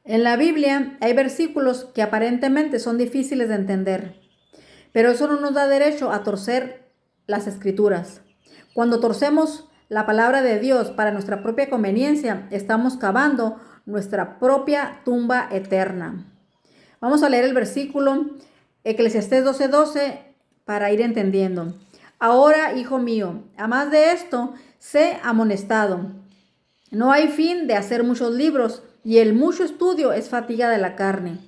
En la Biblia hay versículos que aparentemente son difíciles de entender, pero eso no nos da derecho a torcer las escrituras. Cuando torcemos la palabra de Dios para nuestra propia conveniencia, estamos cavando nuestra propia tumba eterna. Vamos a leer el versículo Eclesiastés 12:12 para ir entendiendo. Ahora, hijo mío, a más de esto, sé amonestado. No hay fin de hacer muchos libros, y el mucho estudio es fatiga de la carne.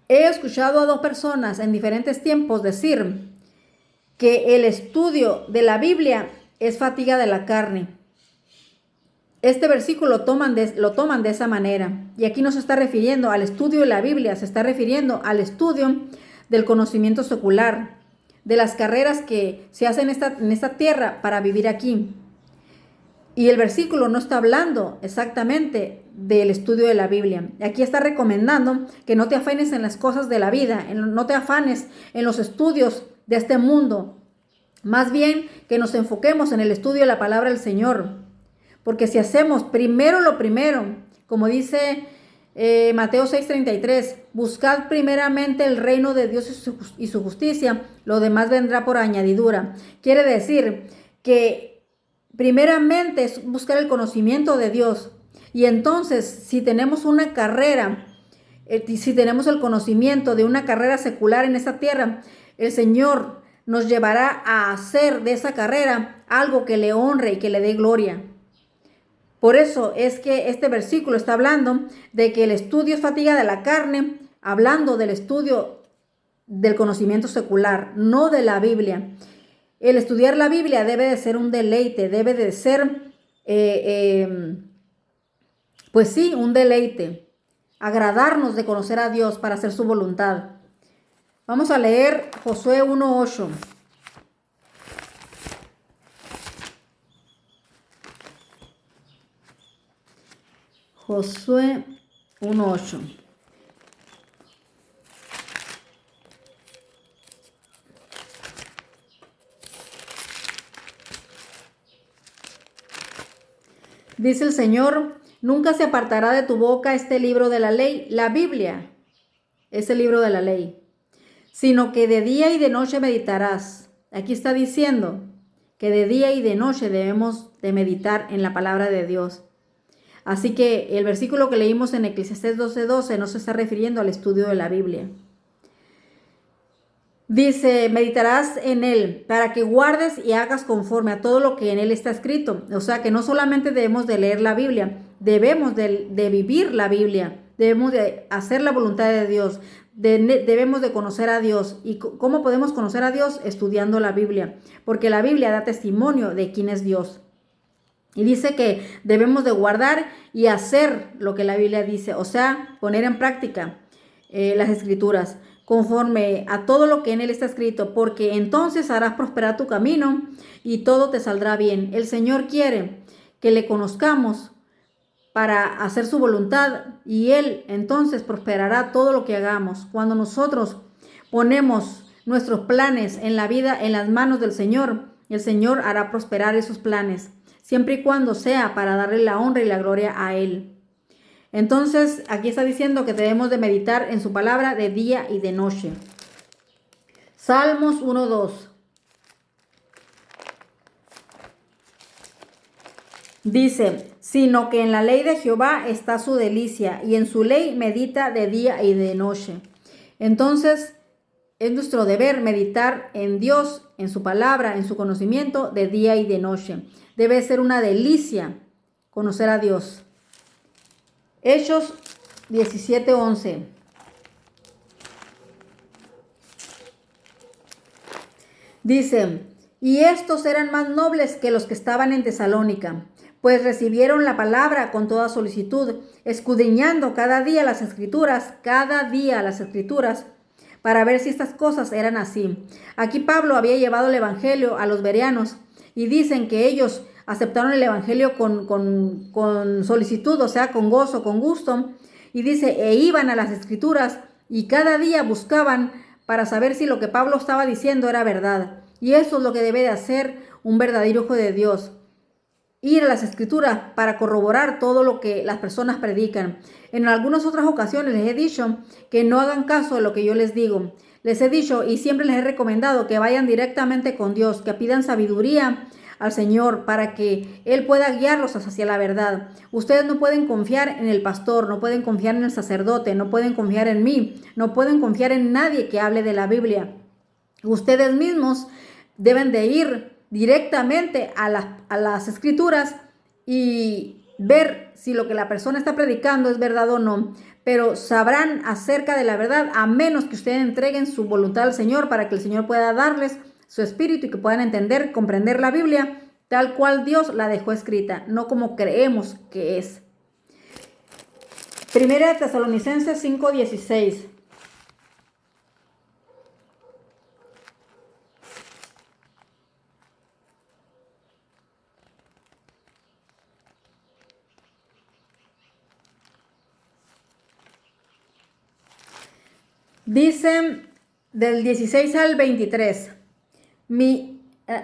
He escuchado a dos personas en diferentes tiempos decir que el estudio de la Biblia es fatiga de la carne. Este versículo lo toman de esa manera. Y aquí no se está refiriendo al estudio de la Biblia, se está refiriendo al estudio del conocimiento secular, de las carreras que se hacen en esta tierra para vivir aquí. Y el versículo no está hablando exactamente del estudio de la Biblia. Aquí está recomendando que no te afanes en las cosas de la vida, no te afanes en los estudios de este mundo. Más bien que nos enfoquemos en el estudio de la palabra del Señor. Porque si hacemos primero lo primero, como dice Mateo 6:33, buscad primeramente el reino de Dios y su justicia, lo demás vendrá por añadidura. Quiere decir que primeramente es buscar el conocimiento de Dios. Y entonces, si tenemos una carrera, si tenemos el conocimiento de una carrera secular en esta tierra, el Señor nos llevará a hacer de esa carrera algo que le honre y que le dé gloria. Por eso es que este versículo está hablando de que el estudio es fatiga de la carne, hablando del estudio del conocimiento secular, no de la Biblia. El estudiar la Biblia debe de ser un deleite, debe de ser, pues sí, un deleite. Agradarnos de conocer a Dios para hacer su voluntad. Vamos a leer Josué 1:8. Josué 1:8. Dice el Señor, nunca se apartará de tu boca este libro de la ley, la Biblia, es el libro de la ley, sino que de día y de noche meditarás. Aquí está diciendo que de día y de noche debemos de meditar en la palabra de Dios. Así que el versículo que leímos en Eclesiastés 12:12 no se está refiriendo al estudio de la Biblia. Dice, meditarás en él para que guardes y hagas conforme a todo lo que en él está escrito. O sea que no solamente debemos de leer la Biblia, debemos de vivir la Biblia, debemos de hacer la voluntad de Dios, debemos de conocer a Dios. ¿Y cómo podemos conocer a Dios? Estudiando la Biblia, porque la Biblia da testimonio de quién es Dios. Y dice que debemos de guardar y hacer lo que la Biblia dice, o sea, poner en práctica las escrituras, conforme a todo lo que en él está escrito, porque entonces harás prosperar tu camino y todo te saldrá bien. El Señor quiere que le conozcamos para hacer su voluntad y él entonces prosperará todo lo que hagamos. Cuando nosotros ponemos nuestros planes en la vida en las manos del Señor, el Señor hará prosperar esos planes, siempre y cuando sea para darle la honra y la gloria a él. Entonces, aquí está diciendo que debemos de meditar en su palabra de día y de noche. Salmos 1:2. Dice, sino que en la ley de Jehová está su delicia, y en su ley medita de día y de noche. Entonces, es nuestro deber meditar en Dios, en su palabra, en su conocimiento de día y de noche. Debe ser una delicia conocer a Dios. Hechos 17:11. Dice, y estos eran más nobles que los que estaban en Tesalónica, pues recibieron la palabra con toda solicitud, escudriñando cada día las escrituras, para ver si estas cosas eran así. Aquí Pablo había llevado el evangelio a los bereanos y dicen que ellos aceptaron el evangelio con solicitud, o sea, con gozo, con gusto. Y dice, e iban a las escrituras y cada día buscaban para saber si lo que Pablo estaba diciendo era verdad. Y eso es lo que debe de hacer un verdadero hijo de Dios. ir a las escrituras para corroborar todo lo que las personas predican. En algunas otras ocasiones les he dicho que no hagan caso de lo que yo les digo. Les he dicho y siempre les he recomendado que vayan directamente con Dios, que pidan sabiduría al Señor para que Él pueda guiarlos hacia la verdad. Ustedes no pueden confiar en el pastor, no pueden confiar en el sacerdote, no pueden confiar en mí, no pueden confiar en nadie que hable de la Biblia. Ustedes mismos deben de ir directamente a las escrituras y ver si lo que la persona está predicando es verdad o no. Pero sabrán acerca de la verdad a menos que ustedes entreguen su voluntad al Señor para que el Señor pueda darles su espíritu y que puedan entender, comprender la Biblia tal cual Dios la dejó escrita, no como creemos que es. Primera de Tesalonicenses 5:16. Dice del 16 al 23,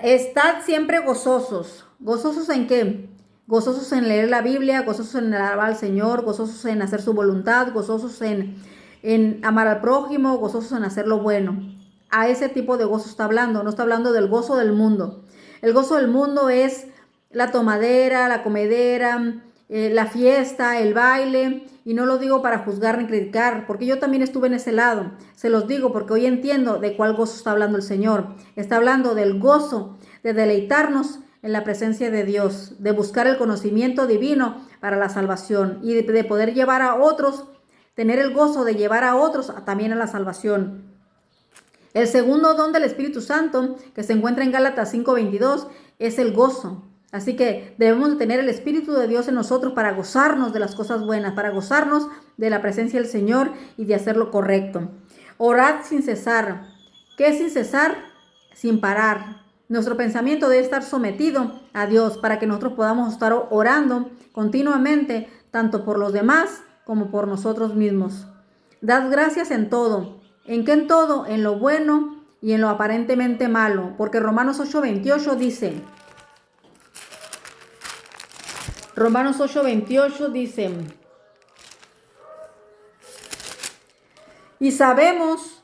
estad siempre gozosos. ¿Gozosos en qué? Gozosos en leer la Biblia, gozosos en alabar al Señor, gozosos en hacer su voluntad, gozosos en amar al prójimo, gozosos en hacer lo bueno. A ese tipo de gozo está hablando, no está hablando del gozo del mundo. El gozo del mundo es la tomadera, la comedera, la fiesta, el baile, y no lo digo para juzgar ni criticar, porque yo también estuve en ese lado. Se los digo porque hoy entiendo de cuál gozo está hablando el Señor. Está hablando del gozo de deleitarnos en la presencia de Dios, de buscar el conocimiento divino para la salvación y de poder llevar a otros, tener el gozo de llevar a otros también a la salvación. El segundo don del Espíritu Santo, que se encuentra en Gálatas 5:22, es el gozo. Así que debemos de tener el Espíritu de Dios en nosotros para gozarnos de las cosas buenas, para gozarnos de la presencia del Señor y de hacer lo correcto. Orad sin cesar. ¿Qué es sin cesar? Sin parar. Nuestro pensamiento debe estar sometido a Dios para que nosotros podamos estar orando continuamente, tanto por los demás como por nosotros mismos. Dad gracias en todo. ¿En qué en todo? En lo bueno y en lo aparentemente malo. Porque Romanos 8:28 dice... Romanos 8:28 dice, y sabemos,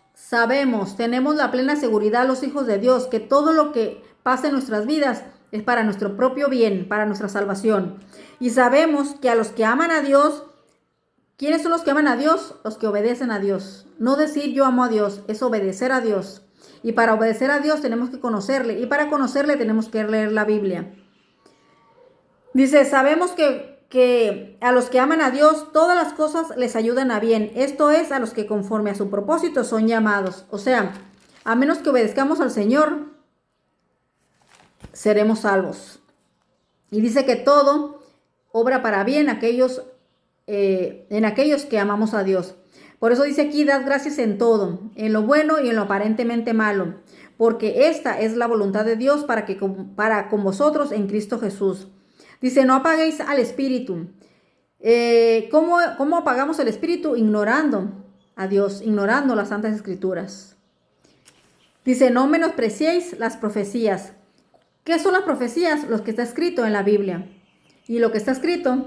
tenemos la plena seguridad los hijos de Dios, que todo lo que pasa en nuestras vidas es para nuestro propio bien, para nuestra salvación. Y sabemos que a los que aman a Dios, ¿quiénes son los que aman a Dios? Los que obedecen a Dios. No decir yo amo a Dios, es obedecer a Dios. Y para obedecer a Dios tenemos que conocerle, y para conocerle tenemos que leer la Biblia. Dice, sabemos que a los que aman a Dios, todas las cosas les ayudan a bien. Esto es, a los que conforme a su propósito son llamados. O sea, a menos que obedezcamos al Señor, seremos salvos. Y dice que todo obra para bien en aquellos que amamos a Dios. Por eso dice aquí, dad gracias en todo, en lo bueno y en lo aparentemente malo, porque esta es la voluntad de Dios para con vosotros en Cristo Jesús. Dice, no apaguéis al Espíritu. ¿Cómo apagamos el Espíritu? Ignorando a Dios, ignorando las Santas Escrituras. Dice, no menospreciéis las profecías. ¿Qué son las profecías? Lo que está escrito en la Biblia. Y lo que está escrito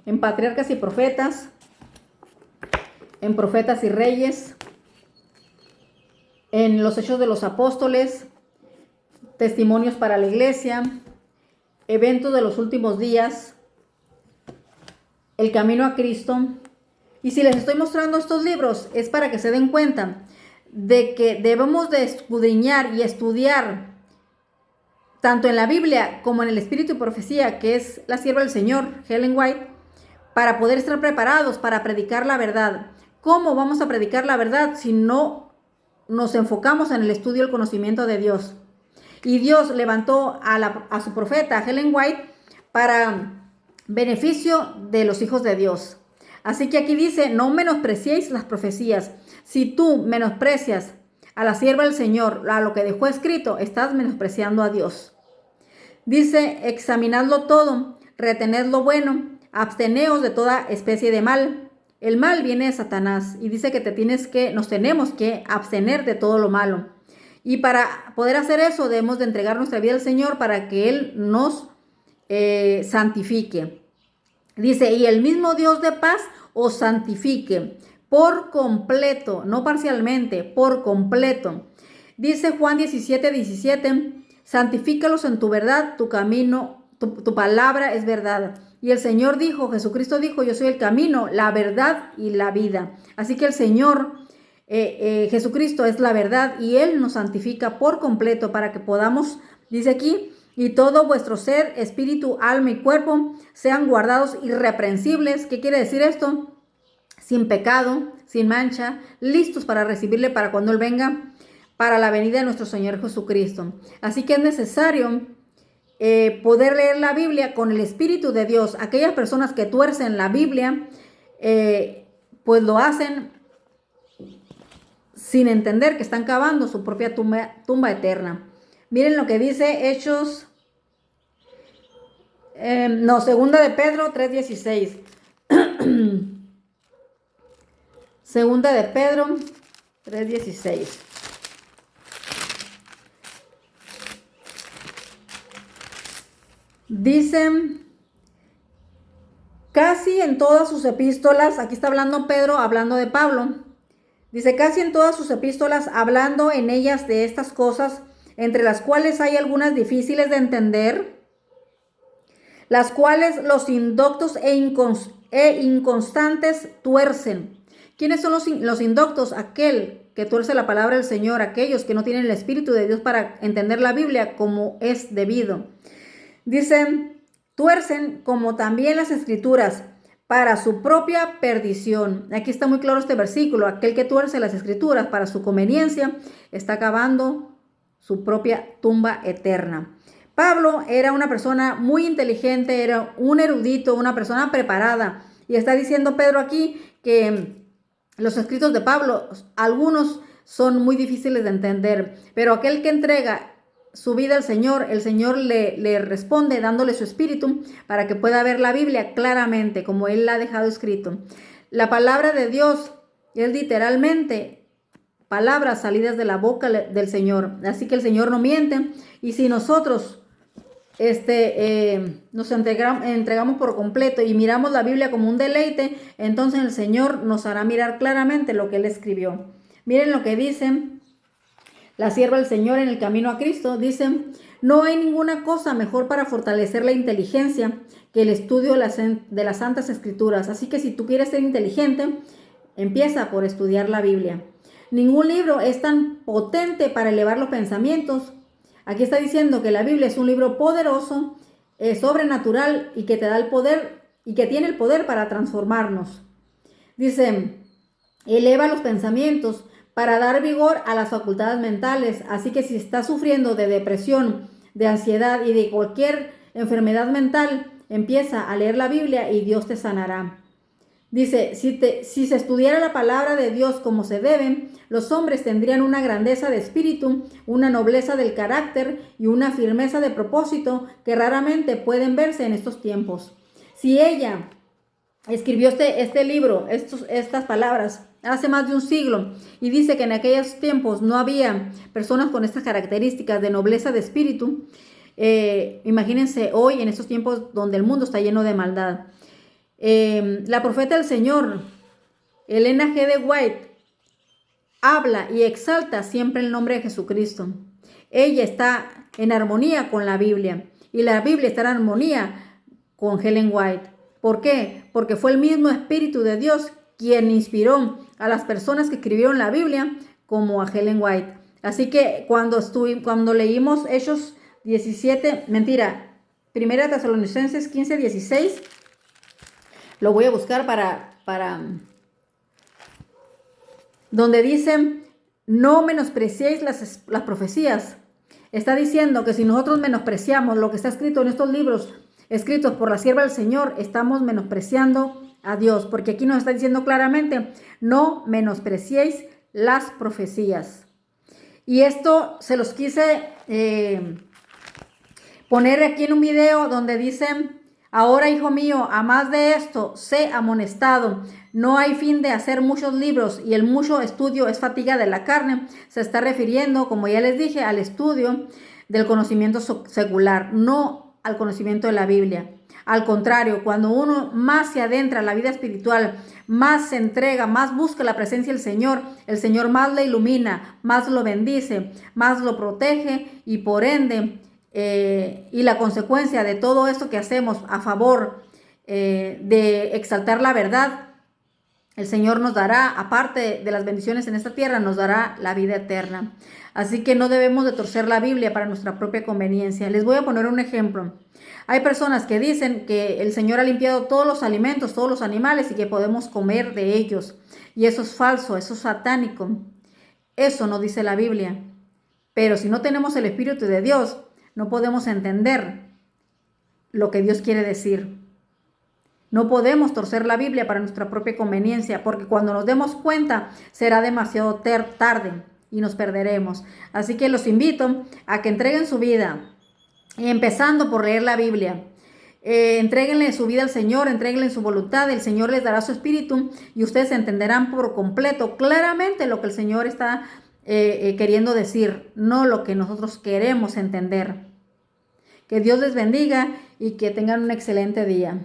en Patriarcas y Profetas, en Profetas y Reyes, en los Hechos de los Apóstoles, Testimonios para la Iglesia, Eventos de los últimos días, El camino a Cristo. Y si les estoy mostrando estos libros es para que se den cuenta de que debemos de escudriñar y estudiar tanto en la Biblia como en el Espíritu y Profecía, que es la sierva del Señor, Ellen White, para poder estar preparados para predicar la verdad. ¿Cómo vamos a predicar la verdad si no nos enfocamos en el estudio y el conocimiento de Dios? Y Dios levantó a su profeta, Ellen White, para beneficio de los hijos de Dios. Así que aquí dice, no menospreciéis las profecías. Si tú menosprecias a la sierva del Señor, a lo que dejó escrito, estás menospreciando a Dios. Dice, examinadlo todo, retened lo bueno, absteneos de toda especie de mal. El mal viene de Satanás y dice que nos tenemos que abstener de todo lo malo. Y para poder hacer eso debemos de entregar nuestra vida al Señor para que Él nos santifique. Dice, y el mismo Dios de paz os santifique por completo, no parcialmente, por completo. Dice Juan 17:17, santifícalos en tu verdad, tu camino, tu palabra es verdad. Y el Señor dijo, Jesucristo dijo, yo soy el camino, la verdad y la vida. Así que el Señor, Jesucristo es la verdad y Él nos santifica por completo para que podamos, dice aquí, y todo vuestro ser, espíritu, alma y cuerpo sean guardados irreprensibles. ¿Qué quiere decir esto? Sin pecado, sin mancha, listos para recibirle para cuando Él venga, para la venida de nuestro Señor Jesucristo. Así que es necesario poder leer la Biblia con el Espíritu de Dios. Aquellas personas que tuercen la Biblia, pues lo hacen sin entender que están cavando su propia tumba eterna. Miren lo que dice Hechos, segunda de Pedro 3:16. Segunda de Pedro 3:16. Dicen, casi en todas sus epístolas, aquí está hablando Pedro, hablando de Pablo, dice, casi en todas sus epístolas, hablando en ellas de estas cosas, entre las cuales hay algunas difíciles de entender, las cuales los indoctos e inconstantes tuercen. ¿Quiénes son los indoctos? Aquel que tuerce la palabra del Señor, aquellos que no tienen el Espíritu de Dios para entender la Biblia como es debido. Dicen, tuercen como también las Escrituras para su propia perdición. Aquí está muy claro este versículo. Aquel que tuerce las Escrituras para su conveniencia está cavando su propia tumba eterna. Pablo era una persona muy inteligente, era un erudito, una persona preparada. Y está diciendo Pedro aquí que los escritos de Pablo, algunos son muy difíciles de entender, pero aquel que entrega su vida al Señor, el Señor le responde dándole su espíritu para que pueda ver la Biblia claramente como Él la ha dejado escrito. La palabra de Dios es literalmente palabras salidas de la boca del Señor. Así que el Señor no miente, y si nosotros nos entregamos por completo y miramos la Biblia como un deleite, entonces el Señor nos hará mirar claramente lo que Él escribió. Miren lo que dice la sierva del Señor en el camino a Cristo. Dice, no hay ninguna cosa mejor para fortalecer la inteligencia que el estudio de las Santas Escrituras. Así que si tú quieres ser inteligente, empieza por estudiar la Biblia. Ningún libro es tan potente para elevar los pensamientos. Aquí está diciendo que la Biblia es un libro poderoso, sobrenatural y que te da el poder y que tiene el poder para transformarnos. Dice, eleva los pensamientos para dar vigor a las facultades mentales. Así que si estás sufriendo de depresión, de ansiedad y de cualquier enfermedad mental, empieza a leer la Biblia y Dios te sanará. Dice, si se estudiara la palabra de Dios como se debe, los hombres tendrían una grandeza de espíritu, una nobleza del carácter y una firmeza de propósito que raramente pueden verse en estos tiempos. Si ella escribió este libro, estas palabras, hace más de un siglo, y dice que en aquellos tiempos no había personas con estas características de nobleza de espíritu, imagínense hoy en estos tiempos donde el mundo está lleno de maldad. La profeta del Señor, Elena G. de White, habla y exalta siempre el nombre de Jesucristo. Ella está en armonía con la Biblia y la Biblia está en armonía con Ellen White. ¿Por qué? Porque fue el mismo Espíritu de Dios quien inspiró a las personas que escribieron la Biblia como a Ellen White. Así que cuando leímos Hechos 1 Tesalonicenses 15:16, lo voy a buscar para donde dice, no menospreciéis las profecías. Está diciendo que si nosotros menospreciamos lo que está escrito en estos libros, escritos por la sierva del Señor, estamos menospreciando a Dios, porque aquí nos está diciendo claramente, no menospreciéis las profecías. Y esto se los quise poner aquí en un video donde dicen, ahora, hijo mío, a más de esto, sé amonestado. No hay fin de hacer muchos libros y el mucho estudio es fatiga de la carne. Se está refiriendo, como ya les dije, al estudio del conocimiento secular. No al conocimiento de la Biblia. Al contrario, cuando uno más se adentra en la vida espiritual, más se entrega, más busca la presencia del Señor, el Señor más le ilumina, más lo bendice, más lo protege y por ende, y la consecuencia de todo esto que hacemos a favor de exaltar la verdad, el Señor nos dará, aparte de las bendiciones en esta tierra, nos dará la vida eterna. Así que no debemos de torcer la Biblia para nuestra propia conveniencia. Les voy a poner un ejemplo. Hay personas que dicen que el Señor ha limpiado todos los alimentos, todos los animales y que podemos comer de ellos. Y eso es falso, eso es satánico. Eso no dice la Biblia. Pero si no tenemos el Espíritu de Dios, no podemos entender lo que Dios quiere decir. No podemos torcer la Biblia para nuestra propia conveniencia, porque cuando nos demos cuenta será demasiado tarde y nos perderemos. Así que los invito a que entreguen su vida, empezando por leer la Biblia. Entréguenle su vida al Señor, entréguenle su voluntad, el Señor les dará su espíritu y ustedes entenderán por completo, claramente lo que el Señor está queriendo decir, no lo que nosotros queremos entender. Que Dios les bendiga y que tengan un excelente día.